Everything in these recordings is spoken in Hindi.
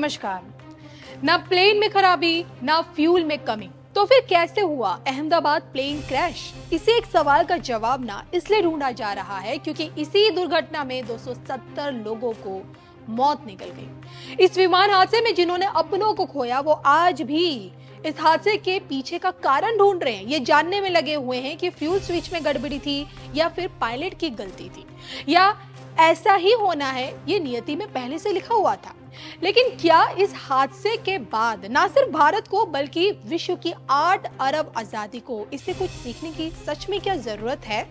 नमस्कार। ना प्लेन में खराबी, ना फ्यूल में कमी, तो फिर कैसे हुआ अहमदाबाद प्लेन क्रैश? इसे एक सवाल का जवाब ना इसलिए ढूंढा जा रहा है क्योंकि इसी दुर्घटना में 270 लोगों को मौत निकल गई। इस विमान हादसे में जिन्होंने अपनों को खोया वो आज भी इस हादसे के पीछे का कारण ढूंढ रहे हैं। ये जानने में लगे हुए हैं कि फ्यूल स्विच में गड़बड़ी थी या फिर पायलट की गलती थी या ऐसा ही होना है, ये नियति में पहले से लिखा हुआ था। लेकिन क्या इस हादसे के बाद ना सिर्फ भारत को बल्कि विश्व की 8 अरब आजादी को इससे कुछ सीखने की सच में क्या जरूरत है?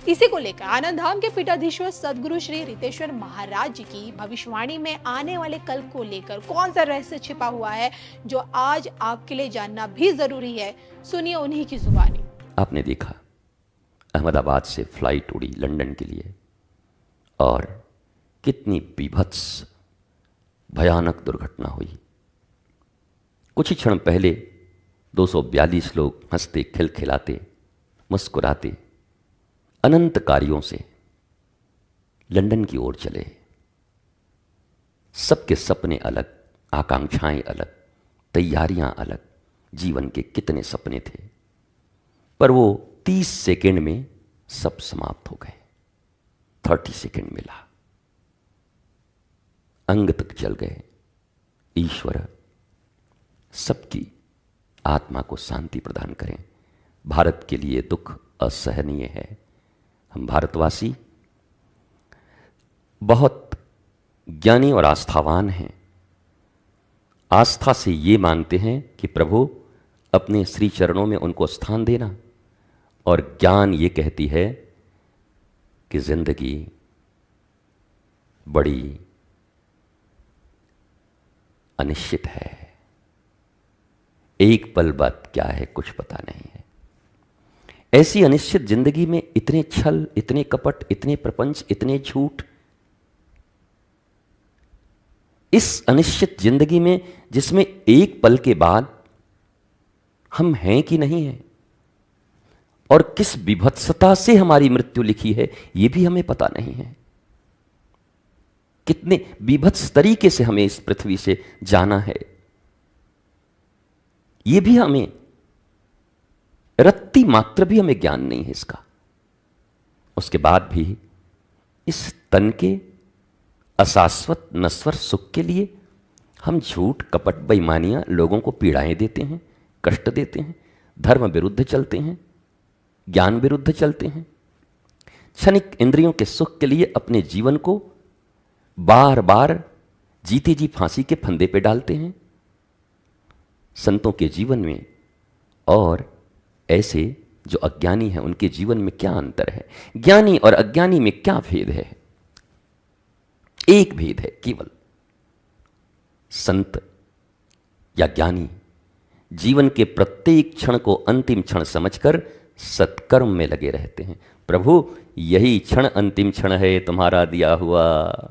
इसी को लेकर आनंद धाम के पीठाधीश्वर सदगुरु श्री रितेश्वर महाराज जी की भविष्यवाणी में आने वाले कल को लेकर कौन सा रहस्य छिपा हुआ है जो आज आपके लिए जानना भी जरूरी है? सुनिए उन्हीं की जुबानी। आपने देखा अहमदाबाद से फ्लाइट उड़ी लंदन के लिए और कितनी बीभत्स भयानक दुर्घटना हुई। कुछ ही क्षण पहले 242 लोग हंसते खिलखिलाते मुस्कुराते अनंत कार्यों से लंदन की ओर चले। सबके सपने अलग, आकांक्षाएं अलग, तैयारियां अलग, जीवन के कितने सपने थे, पर वो 30 सेकंड में सब समाप्त हो गए। 30 सेकंड मिला, अंग तक जल गए। ईश्वर सबकी आत्मा को शांति प्रदान करें। भारत के लिए दुख असहनीय है। हम भारतवासी बहुत ज्ञानी और आस्थावान हैं। आस्था से ये मानते हैं कि प्रभु अपने श्री चरणों में उनको स्थान देना, और ज्ञान ये कहती है कि जिंदगी बड़ी अनिश्चित है। एक पल बाद क्या है कुछ पता नहीं है। ऐसी अनिश्चित जिंदगी में इतने छल, इतने कपट, इतने प्रपंच, इतने झूठ, इस अनिश्चित जिंदगी में जिसमें एक पल के बाद हम हैं कि नहीं हैं और किस विभत्सता से हमारी मृत्यु लिखी है यह भी हमें पता नहीं है। कितने विभत्स तरीके से हमें इस पृथ्वी से जाना है यह भी हमें रत्ती मात्र भी हमें ज्ञान नहीं है इसका। उसके बाद भी इस तन के अशाश्वत नश्वर सुख के लिए हम झूठ, कपट, बेईमानियां, लोगों को पीड़ाएं देते हैं, कष्ट देते हैं, धर्म विरुद्ध चलते हैं, ज्ञान विरुद्ध चलते हैं, क्षणिक इंद्रियों के सुख के लिए अपने जीवन को बार बार जीते जी फांसी के फंदे पे डालते हैं। संतों के जीवन में और ऐसे जो अज्ञानी हैं उनके जीवन में क्या अंतर है? ज्ञानी और अज्ञानी में क्या भेद है? एक भेद है केवल, संत या ज्ञानी जीवन के प्रत्येक क्षण को अंतिम क्षण समझकर सत्कर्म में लगे रहते हैं। प्रभु यही क्षण अंतिम क्षण है तुम्हारा दिया हुआ,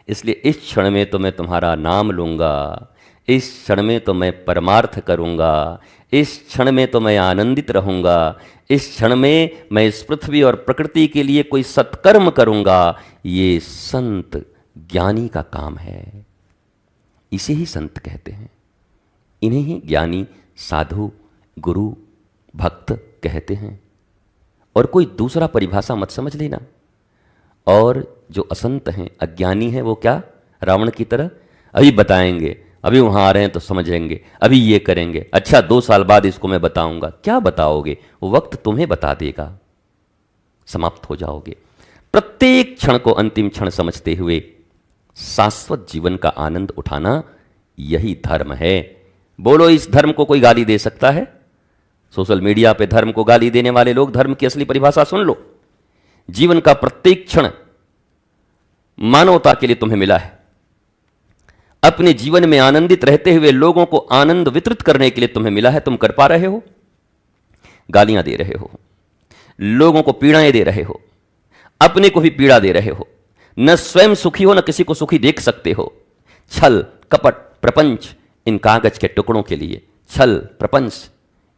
इसलिए इस क्षण में तो मैं तुम्हारा नाम लूंगा, इस क्षण में तो मैं परमार्थ करूंगा, इस क्षण में तो मैं आनंदित रहूंगा, इस क्षण में मैं इस पृथ्वी और प्रकृति के लिए कोई सत्कर्म करूंगा। ये संत ज्ञानी का काम है। इसे ही संत कहते हैं। इन्हें ही ज्ञानी, साधु, गुरु, भक्त कहते हैं। और कोई दूसरा परिभाषा मत समझ लेना। और जो असंत हैं, अज्ञानी हैं, वो क्या रावण की तरह अभी बताएंगे, अभी वहां आ रहे हैं तो समझेंगे, अभी ये करेंगे, अच्छा 2 साल बाद इसको मैं बताऊंगा। क्या बताओगे? वो वक्त तुम्हें बता देगा, समाप्त हो जाओगे। प्रत्येक क्षण को अंतिम क्षण समझते हुए शाश्वत जीवन का आनंद उठाना यही धर्म है। बोलो, इस धर्म को कोई गाली दे सकता है? सोशल मीडिया पे धर्म को गाली देने वाले लोग, धर्म की असली परिभाषा सुन लो। जीवन का प्रत्येक क्षण मानवता के लिए तुम्हें मिला है। अपने जीवन में आनंदित रहते हुए लोगों को आनंद वितरित करने के लिए तुम्हें मिला है। तुम कर पा रहे हो? गालियां दे रहे हो, लोगों को पीड़ाएं दे रहे हो, अपने को भी पीड़ा दे रहे हो। न स्वयं सुखी हो, न किसी को सुखी देख सकते हो। छल, कपट, प्रपंच, इन कागज के टुकड़ों के लिए, छल, प्रपंच,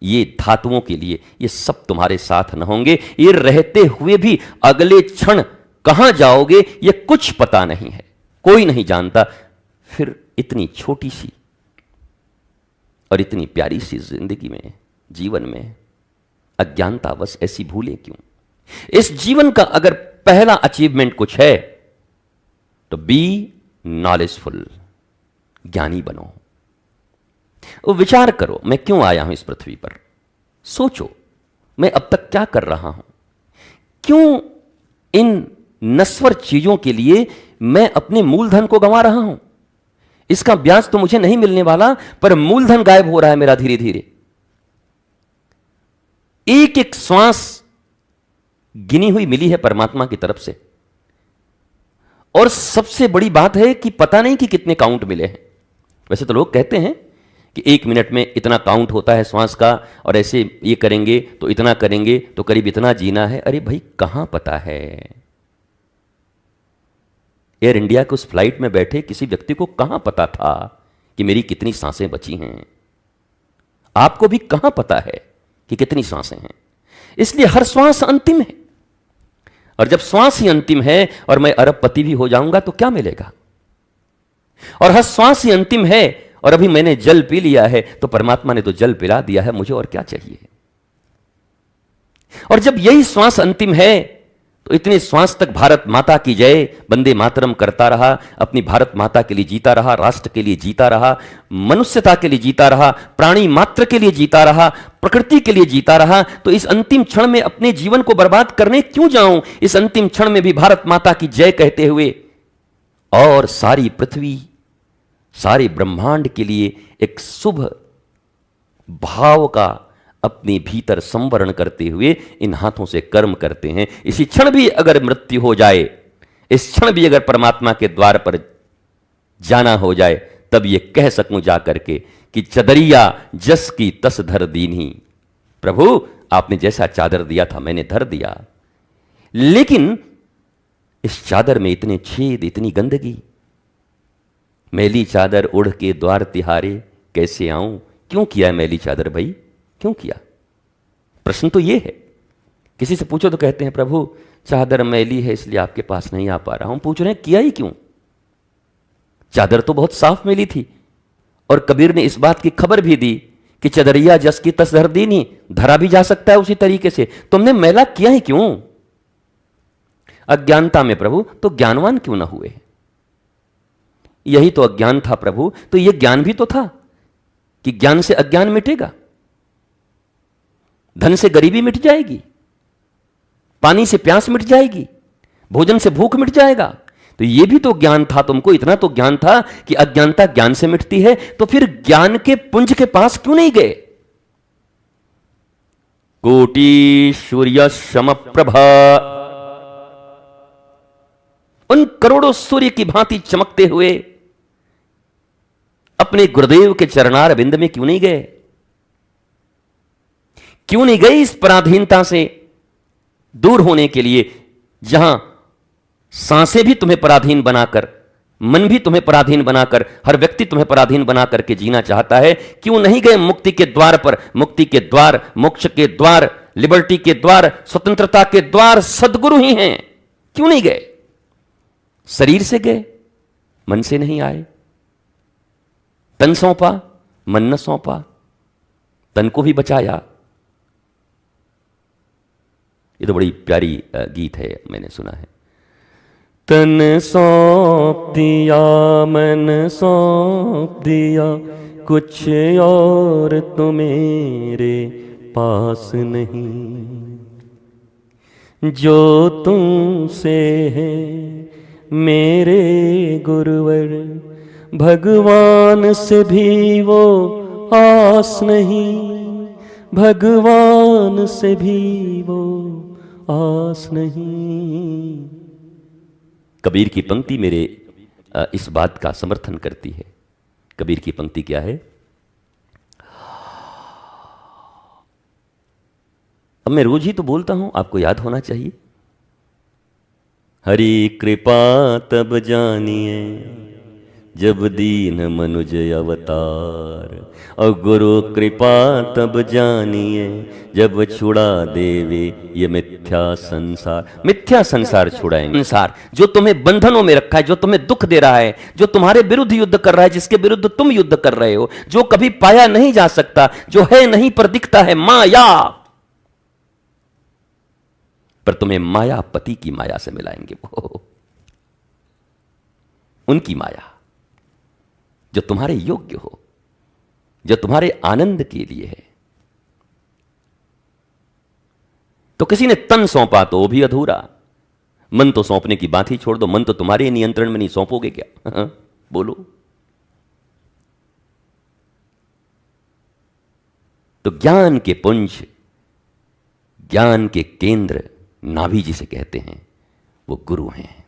ये धातुओं के लिए, ये सब तुम्हारे साथ न होंगे। ये रहते हुए भी अगले क्षण कहां जाओगे ये कुछ पता नहीं है, कोई नहीं जानता। फिर इतनी छोटी सी और इतनी प्यारी सी जिंदगी में, जीवन में अज्ञानतावश ऐसी भूलें क्यों? इस जीवन का अगर पहला अचीवमेंट कुछ है तो बी नॉलेजफुल, ज्ञानी बनो। वो विचार करो, मैं क्यों आया हूं इस पृथ्वी पर? सोचो, मैं अब तक क्या कर रहा हूं? क्यों इन नश्वर चीजों के लिए मैं अपने मूलधन को गंवा रहा हूं? इसका ब्याज तो मुझे नहीं मिलने वाला, पर मूलधन गायब हो रहा है मेरा धीरे धीरे। एक एक श्वास गिनी हुई मिली है परमात्मा की तरफ से, और सबसे बड़ी बात है कि पता नहीं कि कितने काउंट मिले हैं। वैसे तो लोग कहते हैं कि 1 मिनट में इतना काउंट होता है श्वास का, और ऐसे ये करेंगे तो इतना करेंगे तो करीब इतना जीना है। अरे भाई, कहां पता है? एयर इंडिया के उस फ्लाइट में बैठे किसी व्यक्ति को कहां पता था कि मेरी कितनी सांसें बची हैं? आपको भी कहां पता है कि कितनी सांसें हैं? इसलिए हर श्वास अंतिम है, और जब श्वास ही अंतिम है और मैं अरबपति भी हो जाऊंगा तो क्या मिलेगा? और हर श्वास ही अंतिम है, और अभी मैंने जल पी लिया है तो परमात्मा ने तो जल पिला दिया है, मुझे और क्या चाहिए? और जब यही श्वास अंतिम है तो इतने श्वास तक भारत माता की जय, वंदे मातरम करता रहा, अपनी भारत माता के लिए जीता रहा, राष्ट्र के लिए जीता रहा, मनुष्यता के लिए जीता रहा, प्राणी मात्र के लिए जीता रहा, प्रकृति के लिए जीता रहा। तो इस अंतिम क्षण में अपने जीवन को बर्बाद करने क्यों जाऊं? इस अंतिम क्षण में भी भारत माता की जय कहते हुए और सारी पृथ्वी, सारे ब्रह्मांड के लिए एक शुभ भाव का अपने भीतर संवरण करते हुए इन हाथों से कर्म करते हैं। इसी क्षण भी अगर मृत्यु हो जाए, इस क्षण भी अगर परमात्मा के द्वार पर जाना हो जाए, तब ये कह सकूं जाकर के कि चदरिया जस की तस धर दीनी। प्रभु, आपने जैसा चादर दिया था मैंने धर दिया, लेकिन इस चादर में इतने छेद, इतनी गंदगी। मैली चादर उड़ के द्वार तिहारे कैसे आऊं? क्यों किया मैली चादर भाई, क्यों किया? प्रश्न तो यह है। किसी से पूछो तो कहते हैं प्रभु चादर मैली है इसलिए आपके पास नहीं आ पा रहा हूं। पूछ रहे हैं किया ही क्यों? चादर तो बहुत साफ मैली थी, और कबीर ने इस बात की खबर भी दी कि चदरिया जस की तस धर दीनी, धरा भी जा सकता है उसी तरीके से। तुमने मैला किया ही क्यों? अज्ञानता में प्रभु, तो ज्ञानवान क्यों ना हुए? यही तो अज्ञान था प्रभु। तो यह ज्ञान भी तो था कि ज्ञान से अज्ञान मिटेगा, धन से गरीबी मिट जाएगी, पानी से प्यास मिट जाएगी, भोजन से भूख मिट जाएगा। तो यह भी तो ज्ञान था तुमको, इतना तो ज्ञान था कि अज्ञानता ज्ञान से मिटती है। तो फिर ज्ञान के पुंज के पास क्यों नहीं गए? कोटि सूर्य समप्रभा, उन करोड़ों सूर्य की भांति चमकते हुए अपने गुरुदेव के चरणार बिंद में क्यों नहीं गए? क्यों नहीं गए इस पराधीनता से दूर होने के लिए, जहां सांसें भी तुम्हें पराधीन बनाकर, मन भी तुम्हें पराधीन बनाकर, हर व्यक्ति तुम्हें पराधीन बना करके जीना चाहता है? क्यों नहीं गए मुक्ति के द्वार पर? मुक्ति के द्वार, मोक्ष के द्वार, लिबर्टी के द्वार, स्वतंत्रता के द्वार सद्गुरु ही हैं। क्यों नहीं गए? शरीर से गए, मन से नहीं आए। तन सौंपा, मन न सौंपा, तन को भी बचाया। ये तो बड़ी प्यारी गीत है, मैंने सुना है। तन सौंप दिया, मन सौंप दिया, कुछ और तो मेरे पास नहीं। जो तुमसे है मेरे गुरुवर, भगवान से भी वो आस नहीं, भगवान से भी वो आस नहीं। कबीर की पंक्ति मेरे इस बात का समर्थन करती है। कबीर की पंक्ति क्या है? अब मैं रोज ही तो बोलता हूं, आपको याद होना चाहिए। हरि कृपा तब जानिए जब दीन मनुज अवतार। और गुरु कृपा तब जानिए, जब छुड़ा देवे ये मिथ्या संसार। मिथ्या संसार छुड़ाएंगे। संसार जो तुम्हें बंधनों में रखा है, जो तुम्हें दुख दे रहा है, जो तुम्हारे विरुद्ध युद्ध कर रहा है, जिसके विरुद्ध तुम युद्ध कर रहे हो, जो कभी पाया नहीं जा सकता, जो है नहीं पर दिखता है, माया। पर तुम्हें मायापति की माया से मिलाएंगे, वो उनकी माया जो तुम्हारे योग्य हो, जो तुम्हारे आनंद के लिए है। तो किसी ने तन सौंपा तो वो भी अधूरा। मन तो सौंपने की बात ही छोड़ दो, मन तो तुम्हारे नियंत्रण में नहीं, सौंपोगे क्या? बोलो। तो ज्ञान के पुंज, ज्ञान के केंद्र नाभि जिसे कहते हैं, वो गुरु हैं,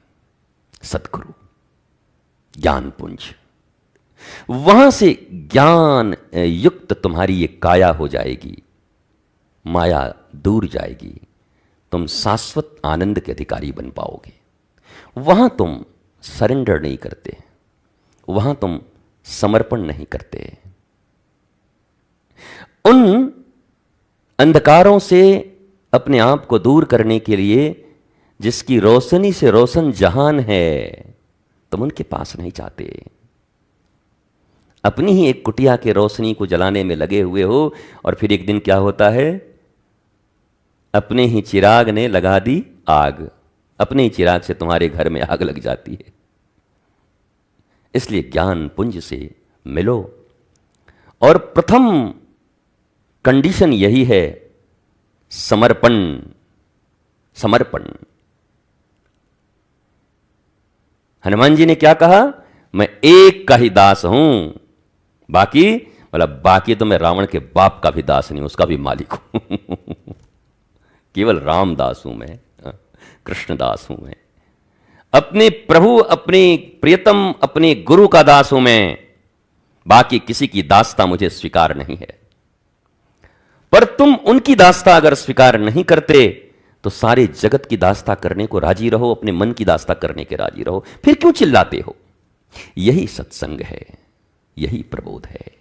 सतगुरु, ज्ञान पुंज। वहां से ज्ञान युक्त तुम्हारी ये काया हो जाएगी, माया दूर जाएगी, तुम शाश्वत आनंद के अधिकारी बन पाओगे। वहां तुम सरेंडर नहीं करते, वहां तुम समर्पण नहीं करते। उन अंधकारों से अपने आप को दूर करने के लिए जिसकी रोशनी से रोशन जहान है, तुम उनके पास नहीं जाते। अपनी ही एक कुटिया के रोशनी को जलाने में लगे हुए हो, और फिर एक दिन क्या होता है? अपने ही चिराग ने लगा दी आग, अपने ही चिराग से तुम्हारे घर में आग लग जाती है। इसलिए ज्ञान पुंज से मिलो। और प्रथम कंडीशन यही है, समर्पण। समर्पण। हनुमान जी ने क्या कहा? मैं एक का ही दास हूं, बाकी मतलब बाकी तो मैं रावण के बाप का भी दास नहीं, उसका भी मालिक हूं। केवल रामदास हूं मैं, कृष्णदास हूं मैं, अपने प्रभु, अपने प्रियतम, अपने गुरु का दास हूं मैं। बाकी किसी की दासता मुझे स्वीकार नहीं है। पर तुम उनकी दासता अगर स्वीकार नहीं करते तो सारे जगत की दासता करने को राजी रहो, अपने मन की दासता करने के राजी रहो। फिर क्यों चिल्लाते हो? यही सत्संग है, यही प्रबोध है।